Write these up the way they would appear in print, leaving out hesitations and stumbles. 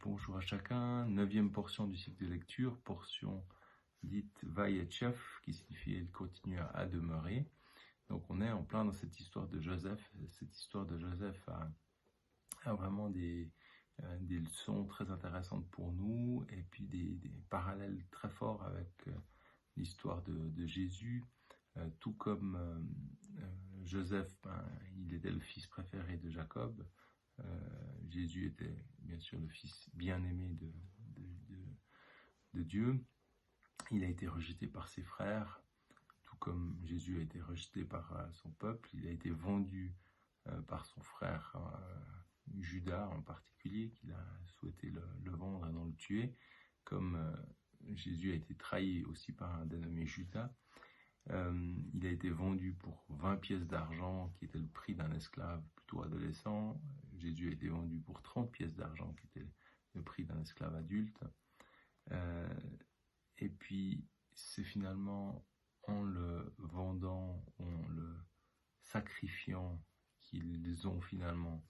Bonjour à chacun, 9e portion du cycle de lecture, portion dite Vayetchev, qui signifie « il continue à demeurer ». Donc on est en plein dans cette histoire de Joseph. Cette histoire de Joseph a vraiment des leçons très intéressantes pour nous, et puis des parallèles très forts avec l'histoire de Jésus. Tout comme Joseph, il était le fils préféré de Jacob. Jésus était bien sûr le fils bien-aimé de Dieu. Il a été rejeté par ses frères, tout comme Jésus a été rejeté par son peuple. Il a été vendu par son frère Judas en particulier, qu'il a souhaité le vendre et non le tuer, comme Jésus a été trahi aussi par un dénommé Judas. Il a été vendu pour 20 pièces d'argent, qui était le prix d'un esclave plutôt adolescent. Jésus a été vendu pour 30 pièces d'argent, qui était le prix d'un esclave adulte. Et puis, c'est finalement en le vendant, en le sacrifiant, qu'ils ont finalement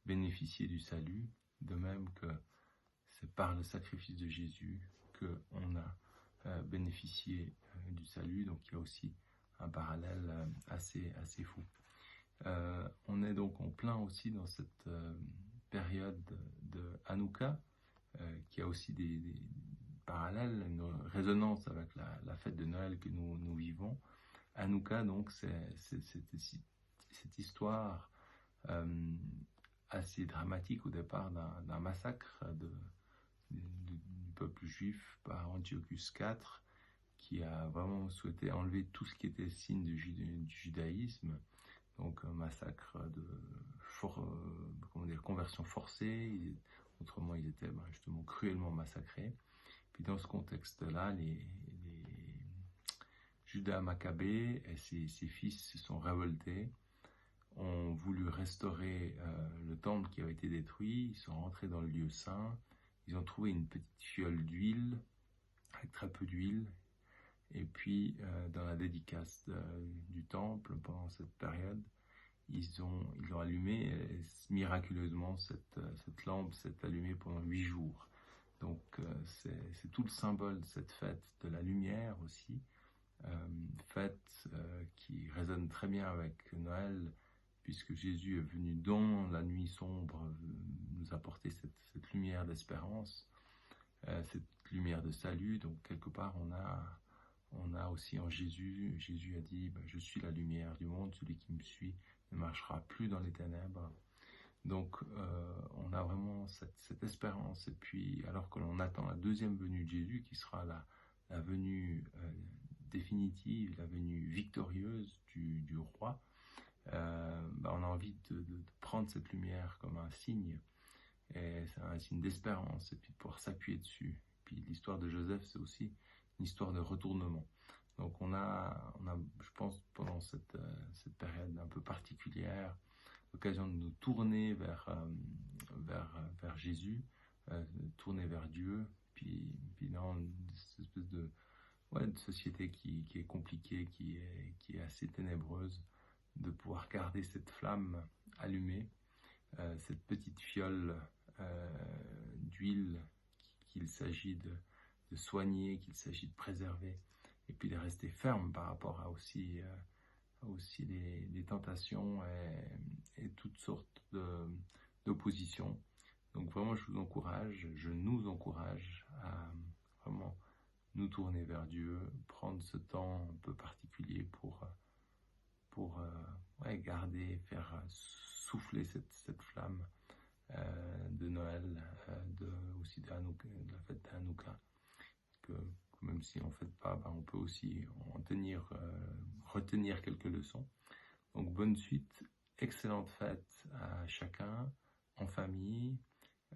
bénéficié du salut, de même que c'est par le sacrifice de Jésus qu'on a bénéficié du salut. Donc il y a aussi un parallèle assez fou. On est donc en plein aussi dans cette période de Hanouka, qui a aussi des parallèles, une résonance avec la fête de Noël que nous vivons. Hanouka, donc, c'est cette histoire assez dramatique au départ d'un massacre du peuple juif par Antiochus IV, qui a vraiment souhaité enlever tout ce qui était signe du judaïsme. Donc un massacre conversion forcée. Autrement, ils étaient justement cruellement massacrés. Puis dans ce contexte-là, les Judas Maccabée et ses fils se sont révoltés, ont voulu restaurer le temple qui avait été détruit. Ils sont rentrés dans le lieu saint. Ils ont trouvé une petite fiole d'huile, avec très peu d'huile. Et puis, dans la dédicace du temple, pendant cette période, ils l'ont allumé, et miraculeusement, cette lampe s'est allumée pendant 8 jours. Donc, c'est tout le symbole de cette fête de la lumière aussi, fête qui résonne très bien avec Noël, puisque Jésus est venu dans la nuit sombre nous apporter cette lumière d'espérance, cette lumière de salut. Donc, quelque part, on a aussi en Jésus a dit je suis la lumière du monde, celui qui me suit ne marchera plus dans les ténèbres. Donc on a vraiment cette espérance. Et puis alors que l'on attend la deuxième venue de Jésus, qui sera la venue définitive, la venue victorieuse du roi, on a envie de prendre cette lumière comme un signe, et c'est un signe d'espérance, et puis de pouvoir s'appuyer dessus. Puis l'histoire de Joseph, c'est aussi une histoire de retournement. Donc on a je pense, pendant cette période un peu particulière, l'occasion de nous tourner vers Jésus, tourner vers Dieu, puis dans cette espèce de société qui est compliquée, qui est assez ténébreuse, de pouvoir garder cette flamme allumée, cette petite fiole d'huile qu'il s'agit de soigner, qu'il s'agit de préserver, et puis de rester ferme par rapport à aussi les tentations et toutes sortes d'oppositions. Donc vraiment, je nous encourage à vraiment nous tourner vers Dieu, prendre ce temps un peu particulier pour garder, faire souffler cette flamme de Noël, aussi de la fête de Hanouka, que même si on ne fait pas, on peut aussi retenir quelques leçons. Donc bonne suite, excellente fête à chacun, en famille,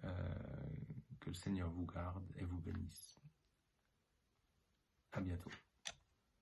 que le Seigneur vous garde et vous bénisse. À bientôt.